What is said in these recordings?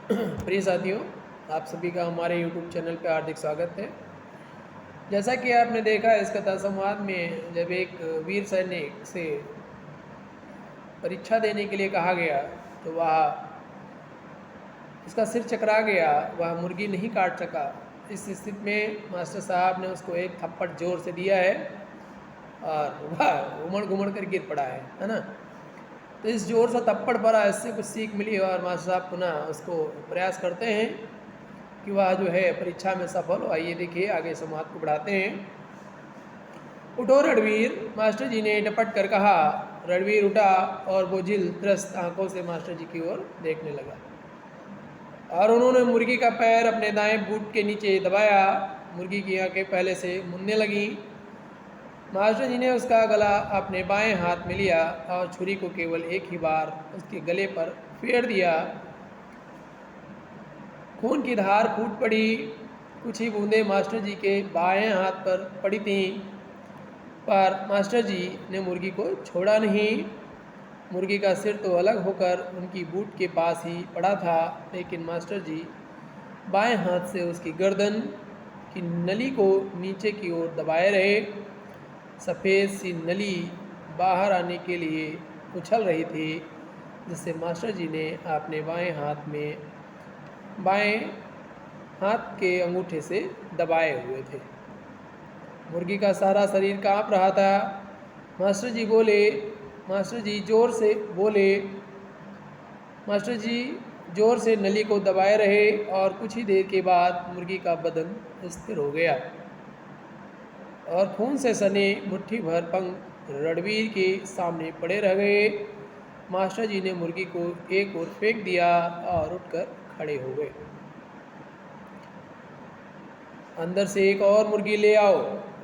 प्रिय साथियों, आप सभी का हमारे YouTube चैनल पर हार्दिक स्वागत है। जैसा कि आपने देखा इस कथा संवाद में, जब एक वीर सैनिक से परीक्षा देने के लिए कहा गया तो वह उसका सिर चकरा गया, वह मुर्गी नहीं काट सका। इस स्थिति में मास्टर साहब ने उसको एक थप्पड़ जोर से दिया है और वह उमड़ घुमड़ कर गिर पड़ा है ना। तो इस जोर से थप्पड़ पड़ा, इससे कुछ सीख मिली और मास्टर साहब पुनः उसको प्रयास करते हैं कि वह जो है परीक्षा में सफल हो। आइए देखिए, आगे संवाद को बढ़ाते हैं। उठो रणवीर, मास्टर जी ने डपट कर कहा। रणवीर उठा और बोझिल त्रस्त आंखों से मास्टर जी की ओर देखने लगा और उन्होंने मुर्गी का पैर अपने दाएं बूट के नीचे दबाया। मुर्गी की आंखें पहले से मुनने लगीं। मास्टर जी ने उसका गला अपने बाएं हाथ में लिया और छुरी को केवल एक ही बार उसके गले पर फेर दिया। खून की धार फूट पड़ी। कुछ ही बूंदें मास्टर जी के बाएं हाथ पर पड़ी थीं, पर मास्टर जी ने मुर्गी को छोड़ा नहीं। मुर्गी का सिर तो अलग होकर उनकी बूट के पास ही पड़ा था, लेकिन मास्टर जी बाएं हाथ से उसकी गर्दन की नली को नीचे की ओर दबाए रहे। सफ़ेद सी नली बाहर आने के लिए उछल रही थी, जिससे मास्टर जी ने अपने बाएं हाथ के अंगूठे से दबाए हुए थे। मुर्गी का सारा शरीर कांप रहा था। मास्टर जी जोर से बोले। मास्टर जी जोर से नली को दबाए रहे और कुछ ही देर के बाद मुर्गी का बदन स्थिर हो गया और खून से सने मुट्ठी भर पंख रणवीर के सामने पड़े रह गए। मास्टर जी ने मुर्गी को एक ओर फेंक दिया और उठकर खड़े हो गए। अंदर से एक और मुर्गी ले आओ,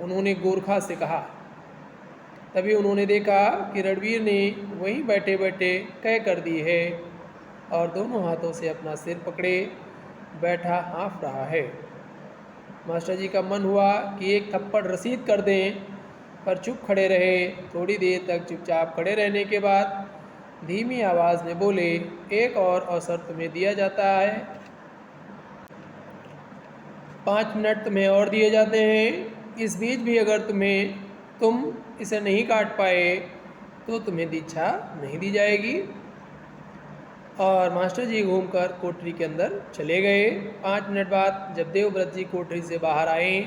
उन्होंने गोरखा से कहा। तभी उन्होंने देखा कि रणवीर ने वहीं बैठे बैठे कह कर दी है और दोनों हाथों से अपना सिर पकड़े बैठा हाँफ रहा है। मास्टर जी का मन हुआ कि एक थप्पड़ रसीद कर दें, पर चुप खड़े रहे। थोड़ी देर तक चुपचाप खड़े रहने के बाद धीमी आवाज़ में बोले, एक और अवसर तुम्हें दिया जाता है। 5 मिनट तुम्हें और दिए जाते हैं। इस बीच भी अगर तुम इसे नहीं काट पाए तो तुम्हें दीक्षा नहीं दी जाएगी। और मास्टर जी घूमकर कोठरी के अंदर चले गए। 5 मिनट बाद जब देवव्रत जी कोठरी से बाहर आए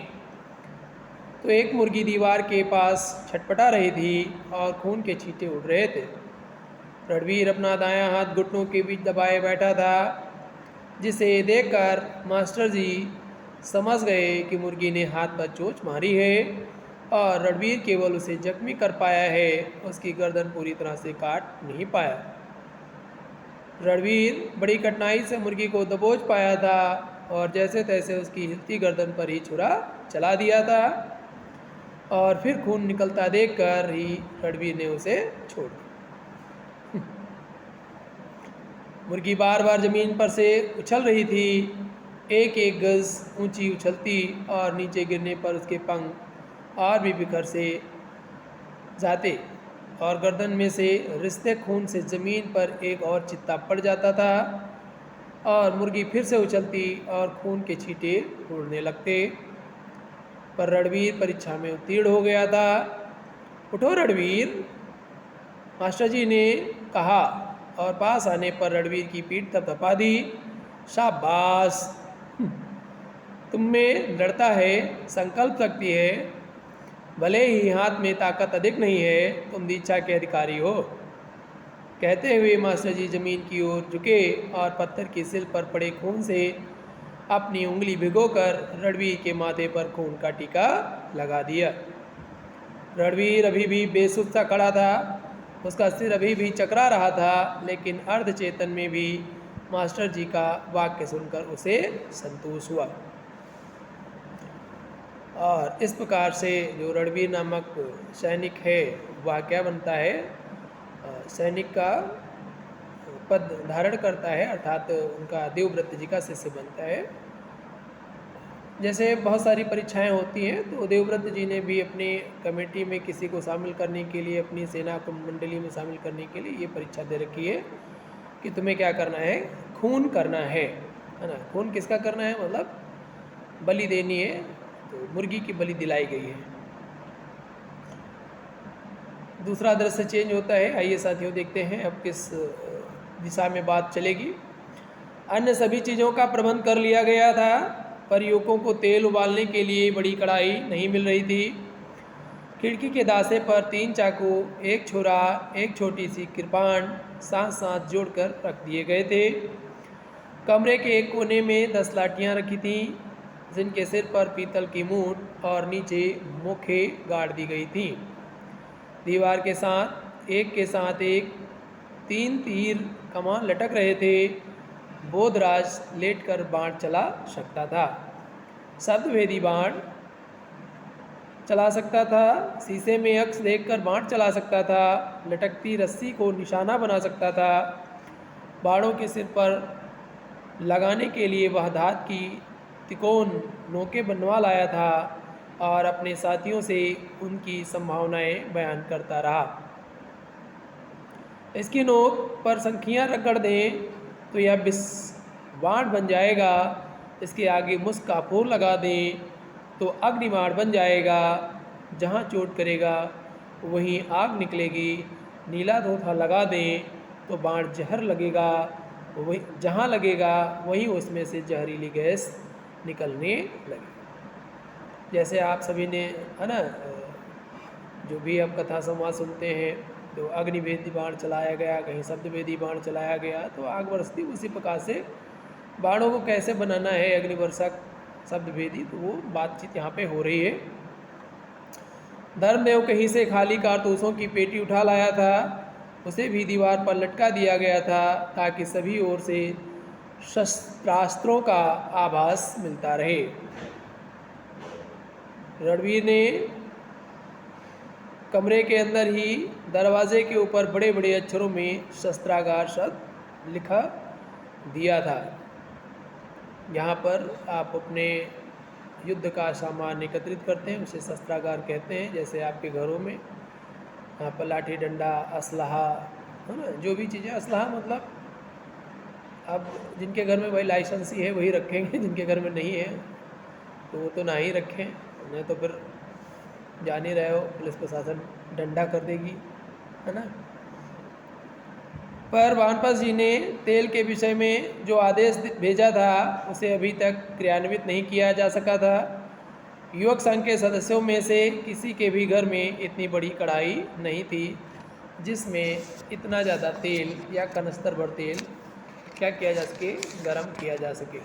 तो एक मुर्गी दीवार के पास छटपटा रही थी और खून के छींटे उड़ रहे थे। रणवीर अपना दायां हाथ घुटनों के बीच दबाए बैठा था, जिसे देखकर मास्टर जी समझ गए कि मुर्गी ने हाथ पर चोट मारी है और रणवीर केवल उसे जख्मी कर पाया है, उसकी गर्दन पूरी तरह से काट नहीं पाया। रणवीर बड़ी कठिनाई से मुर्गी को दबोच पाया था और जैसे तैसे उसकी हिलती गर्दन पर ही छुरा चला दिया था और फिर खून निकलता देखकर ही रणवीर ने उसे छोड़ दिया। मुर्गी बार बार जमीन पर से उछल रही थी, एक एक गज ऊंची उछलती और नीचे गिरने पर उसके पंख और भी बिखर से जाते और गर्दन में से रिश्ते खून से ज़मीन पर एक और चित्ता पड़ जाता था और मुर्गी फिर से उछलती और खून के छींटे उड़ने लगते। पर रणवीर परीक्षा में उत्तीर्ण हो गया था। उठो रणवीर, मास्टर जी ने कहा और पास आने पर रणवीर की पीठ थपथपा दी। शाबाश, तुम में दृढ़ता है, संकल्प शक्ति है। भले ही हाथ में ताकत अधिक नहीं है, तुम दीक्षा के अधिकारी हो। कहते हुए मास्टर जी जमीन की ओर झुके और पत्थर की सिल पर पड़े खून से अपनी उंगली भिगोकर रणवीर के माथे पर खून का टीका लगा दिया। रणवीर अभी भी बेसुध सा खड़ा था, उसका सिर अभी भी चकरा रहा था, लेकिन अर्धचेतन में भी मास्टर जी का वाक्य सुनकर उसे संतोष हुआ। और इस प्रकार से जो रणवीर नामक सैनिक है वह क्या बनता है, सैनिक का पद धारण करता है, अर्थात उनका देवव्रत जी का शिष्य बनता है। जैसे बहुत सारी परीक्षाएं होती हैं, तो देवव्रत जी ने भी अपनी कमेटी में किसी को शामिल करने के लिए, अपनी सेना को मंडली में शामिल करने के लिए ये परीक्षा दे रखी है कि तुम्हें क्या करना है, खून करना है। है ना। खून किसका करना है, मतलब बलि देनी है, तो मुर्गी की बलि दिलाई गई है। दूसरा दृश्य चेंज होता है। आइए साथियों देखते हैं अब किस दिशा में बात चलेगी। अन्य सभी चीज़ों का प्रबंध कर लिया गया था, पर युवकों को तेल उबालने के लिए बड़ी कढ़ाई नहीं मिल रही थी। खिड़की के दासे पर 3 चाकू, एक छुरा, एक छोटी सी कृपाण साथ साथ जोड़कर रख दिए गए थे। कमरे के एक कोने में 10 लाठियां रखी थीं, जिनके सिर पर पीतल की मूठ और नीचे मुखे गाड़ दी गई थी। दीवार के साथ एक 3 तीर कमान लटक रहे थे। बोधराज लेटकर बाण चला सकता था, शब्दभेदी बाण चला सकता था, शीशे में अक्स देखकर बाण चला सकता था, लटकती रस्सी को निशाना बना सकता था। बाणों के सिर पर लगाने के लिए वह धात की तिकोन नोकें बनवा लाया था और अपने साथियों से उनकी संभावनाएं बयान करता रहा। इसकी नोक पर संखियां रगड़ दें तो यह बाण बन जाएगा। इसके आगे मुस्क का फूल लगा दें तो अग्निबाण बन जाएगा। जहाँ चोट करेगा वहीं आग निकलेगी। नीला धोथा लगा दें तो बाण जहर लगेगा, वही जहाँ लगेगा वहीं उसमें से जहरीली गैस निकलने लगेगी। जैसे आप सभी ने, है ना, जो भी अब कथा संवाद सुनते हैं, तो अग्निवेदी बाण चलाया गया, कहीं शब्दवेदी बाण चलाया गया, तो आग बरसती। उसी प्रकार से बाणों को कैसे बनाना है, अग्निवर्षक, शब्दभेदी, तो वो बातचीत यहाँ पे हो रही है। धर्मदेव कहीं से खाली कारतूसों की पेटी उठा लाया था, उसे भी दीवार पर लटका दिया गया था ताकि सभी ओर से शस्त्रास्त्रों का आभास मिलता रहे। रणवीर ने कमरे के अंदर ही दरवाजे के ऊपर बड़े बड़े अक्षरों में शस्त्रागार शब्द लिखा दिया था। यहाँ पर आप अपने युद्ध का सामान एकत्रित करते हैं, उसे शस्त्रागार कहते हैं। जैसे आपके घरों में यहाँ पर लाठी डंडा, असलहा, है ना, जो भी चीज़ें, असलहा मतलब अब जिनके घर में भाई लाइसेंसी है वही रखेंगे, जिनके घर में नहीं है तो वो तो ना ही रखें, नहीं तो फिर जान ही रहे हो पुलिस प्रशासन डंडा कर देगी, है ना। पर वानप्रस्थ जी ने तेल के विषय में जो आदेश भेजा था उसे अभी तक क्रियान्वित नहीं किया जा सका था। युवक संघ के सदस्यों में से किसी के भी घर में इतनी बड़ी कढ़ाई नहीं थी जिसमें इतना ज़्यादा तेल या कनस्तर भर तेल क्या किया जा सके, गर्म किया जा सके,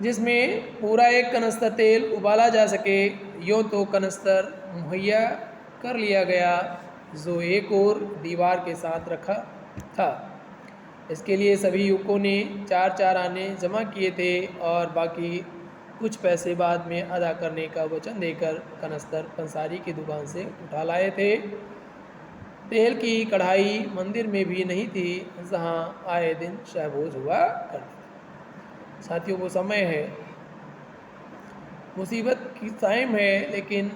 जिसमें पूरा एक कनस्तर तेल उबाला जा सके। यूँ तो कनस्तर मुहैया कर लिया गया जो एक और दीवार के साथ रखा था। इसके लिए सभी युवकों ने 4-4 आने जमा किए थे और बाकी कुछ पैसे बाद में अदा करने का वचन देकर कनस्तर पंसारी की दुकान से उठा लाए थे। तेल की कढ़ाई मंदिर में भी नहीं थी जहाँ आए दिन सहभोज हुआ करती। साथियों, वो समय है, मुसीबत की टाइम है, लेकिन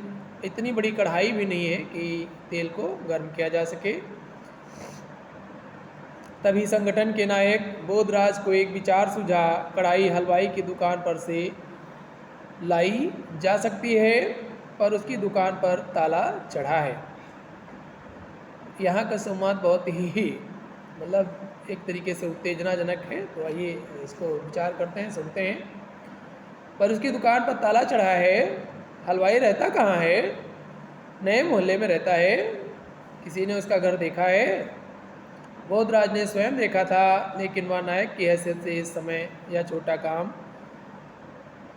इतनी बड़ी कढ़ाई भी नहीं है कि तेल को गर्म किया जा सके। तभी संगठन के नायक बोधराज को एक विचार सूझा। कढ़ाई हलवाई की दुकान पर से लाई जा सकती है, पर उसकी दुकान पर ताला चढ़ा है। यहाँ का संवाद बहुत ही मतलब एक तरीके से उत्तेजनाजनक है, तो आइए इसको विचार करते हैं, सुनते हैं। पर उसकी दुकान पर ताला चढ़ा है, हलवाई रहता कहाँ है? नए मोहल्ले में रहता है, किसी ने उसका घर देखा है? बोधराज ने स्वयं देखा था, लेकिन वह नायक की हैसियत से इस समय यह छोटा काम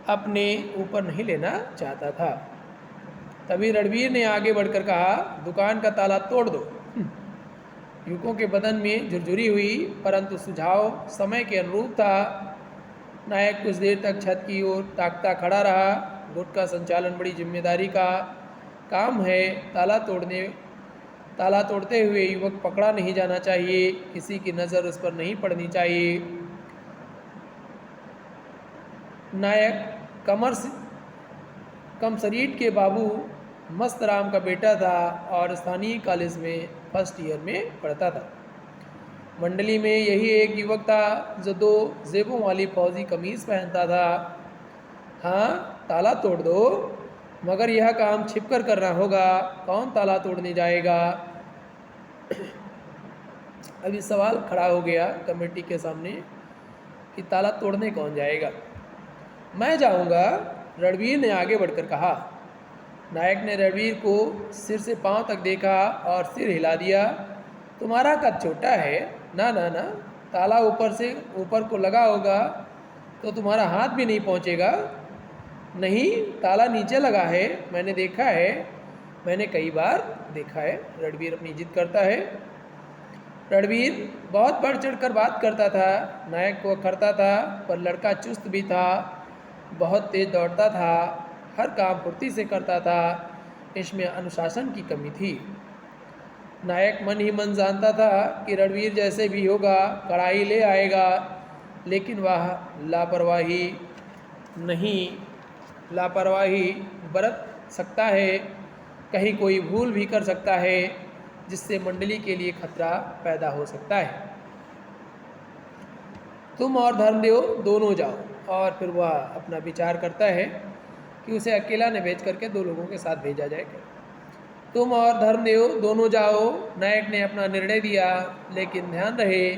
अपने ऊपर नहीं लेना चाहता था। तभी रणवीर ने आगे बढ़कर कहा, दुकान का ताला तोड़ दो। युवकों के बदन में झुरझुरी हुई, परंतु सुझाव समय के अनुरूप था। नायक कुछ देर तक छत की ओर ताकता खड़ा रहा। गुट का संचालन बड़ी जिम्मेदारी का काम है। ताला तोड़ते हुए युवक पकड़ा नहीं जाना चाहिए, किसी की नज़र उस पर नहीं पड़नी चाहिए। नायक कमसरीट के बाबू मस्तराम का बेटा था और स्थानीय कॉलेज में फर्स्ट ईयर में पढ़ता था। मंडली में यही एक युवक था जो 2 जेबों वाली फौजी कमीज़ पहनता था। हाँ, ताला तोड़ दो, मगर यह काम छिपकर करना होगा। कौन ताला तोड़ने जाएगा? अभी सवाल खड़ा हो गया कमेटी के सामने कि ताला तोड़ने कौन जाएगा। मैं जाऊंगा, रणवीर ने आगे बढ़कर कहा। नायक ने रणवीर को सिर से पांव तक देखा और सिर हिला दिया। तुम्हारा कद छोटा है, ना ना ना, ताला ऊपर को लगा होगा तो तुम्हारा हाथ भी नहीं पहुंचेगा। नहीं, ताला नीचे लगा है, मैंने देखा है, मैंने कई बार देखा है। रणवीर अपनी जिद करता है। रणवीर बहुत बढ़ चढ़ कर बात करता था। नायक को अखरता था, पर लड़का चुस्त भी था, बहुत तेज दौड़ता था, हर काम फुर्ती से करता था। इसमें अनुशासन की कमी थी। नायक मन ही मन जानता था कि रणवीर जैसे भी होगा कढ़ाई ले आएगा, लेकिन वह लापरवाही बरत सकता है, कहीं कोई भूल भी कर सकता है जिससे मंडली के लिए खतरा पैदा हो सकता है। तुम और धर्मदेव दोनों जाओ। और फिर वह अपना विचार करता है कि उसे अकेला न भेज करके 2 लोगों के साथ भेजा जाएगा। तुम और धर्मदेव दोनों जाओ। नायक ने अपना निर्णय दिया, लेकिन ध्यान रहे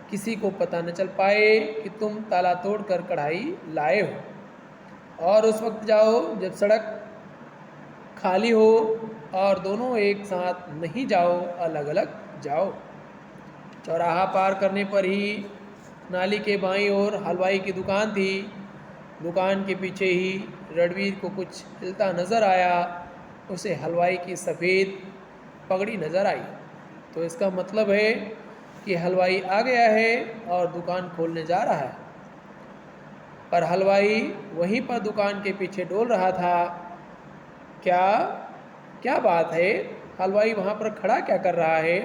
किसी को पता न चल पाए कि तुम ताला तोड़कर कढ़ाई लाए हो। और उस वक्त जाओ जब सड़क खाली हो, और दोनों एक साथ नहीं जाओ, अलग अलग जाओ। चौराहा पार करने पर ही नाली के बाईं ओर हलवाई की दुकान थी। दुकान के पीछे ही रणवीर को कुछ हिलता नज़र आया। उसे हलवाई की सफ़ेद पगड़ी नज़र आई। तो इसका मतलब है कि हलवाई आ गया है और दुकान खोलने जा रहा है। पर हलवाई वहीं पर दुकान के पीछे डोल रहा था। क्या बात है? हलवाई वहाँ पर खड़ा क्या कर रहा है?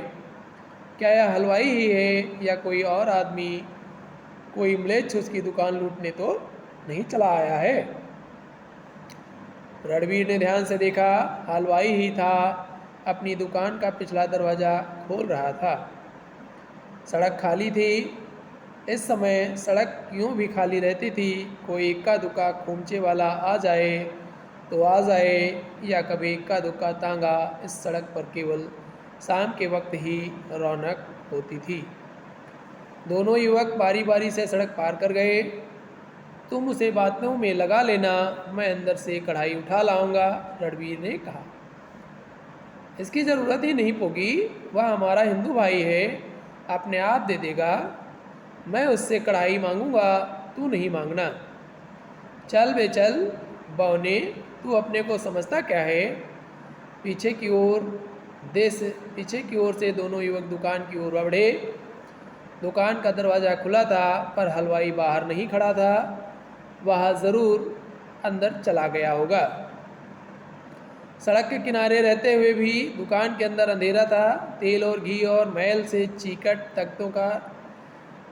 क्या यह हलवाई ही है या कोई और आदमी? कोई म्लेच्छ उसकी दुकान लूटने तो नहीं चला आया है? रणवीर ने ध्यान से देखा, हलवाई ही था, अपनी दुकान का पिछला दरवाज़ा खोल रहा था। सड़क खाली थी। इस समय सड़क यूँ भी खाली रहती थी, कोई इक्का दुक्का खोमचे वाला आ जाए तो आ जाए, या कभी इक्का दुक्का तांगा। इस सड़क पर केवल शाम के वक्त ही रौनक होती थी। दोनों युवक बारी बारी से सड़क पार कर गए। तुम उसे बातों में लगा लेना, मैं अंदर से कढ़ाई उठा लाऊंगा, रणवीर ने कहा। इसकी ज़रूरत ही नहीं होगी, वह हमारा हिंदू भाई है, अपने आप दे देगा। मैं उससे कढ़ाई मांगूंगा, तू नहीं मांगना। चल बे चल बौने, तू अपने को समझता क्या है? पीछे की ओर से दोनों युवक दुकान की ओर बढ़े। दुकान का दरवाज़ा खुला था, पर हलवाई बाहर नहीं खड़ा था। वह ज़रूर अंदर चला गया होगा। सड़क के किनारे रहते हुए भी दुकान के अंदर अंधेरा था। तेल और घी और मैल से चीकट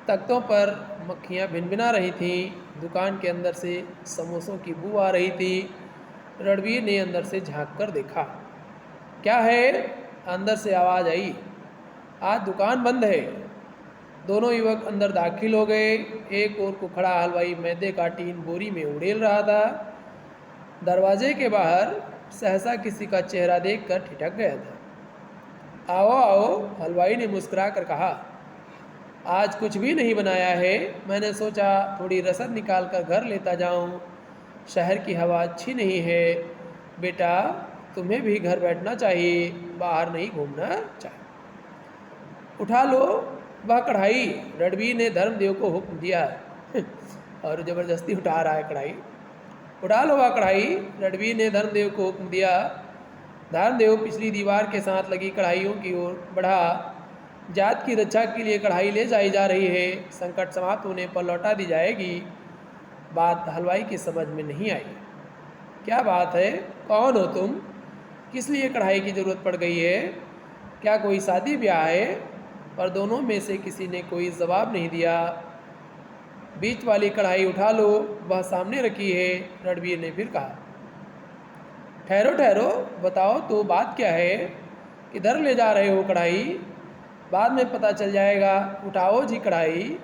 तख्तों पर मक्खियाँ भिनभिना रही थीं। दुकान के अंदर से समोसों की बू आ रही थी। रणवीर ने अंदर से झांक कर देखा। क्या है? अंदर से आवाज़ आई। आज दुकान बंद है। दोनों युवक अंदर दाखिल हो गए। एक ओर को खड़ा हलवाई मैदे का टीन बोरी में उड़ेल रहा था। दरवाजे के बाहर सहसा किसी का चेहरा देखकर ठिठक गया था। आओ आओ, हलवाई ने मुस्कुरा कर कहा। आज कुछ भी नहीं बनाया है, मैंने सोचा थोड़ी रसद निकाल कर घर लेता जाऊं। शहर की हवा अच्छी नहीं है। बेटा, तुम्हें भी घर बैठना चाहिए, बाहर नहीं घूमना चाहिए। उठा लो वह कढ़ाई, रणवीर ने धर्मदेव को हुक्म दिया। और ज़बरदस्ती उठा रहा है कढ़ाई। उठा लो वह कढ़ाई, रणवीर ने धर्मदेव को हुक्म दिया। धर्मदेव पिछली दीवार के साथ लगी कढ़ाइयों की ओर बढ़ा। जात की रक्षा के लिए कढ़ाई ले जाई जा रही है, संकट समाप्त होने पर लौटा दी जाएगी। बात हलवाई की समझ में नहीं आई। क्या बात है? कौन हो तुम? किस लिए कढ़ाई की ज़रूरत पड़ गई है? क्या कोई शादी ब्याह है? पर दोनों में से किसी ने कोई जवाब नहीं दिया। बीच वाली कढ़ाई उठा लो, वह सामने रखी है, रणवीर ने फिर कहा। ठहरो ठहरो, बताओ तो बात क्या है? किधर ले जा रहे हो कढ़ाई? बाद में पता चल जाएगा। उठाओ जी कढ़ाई,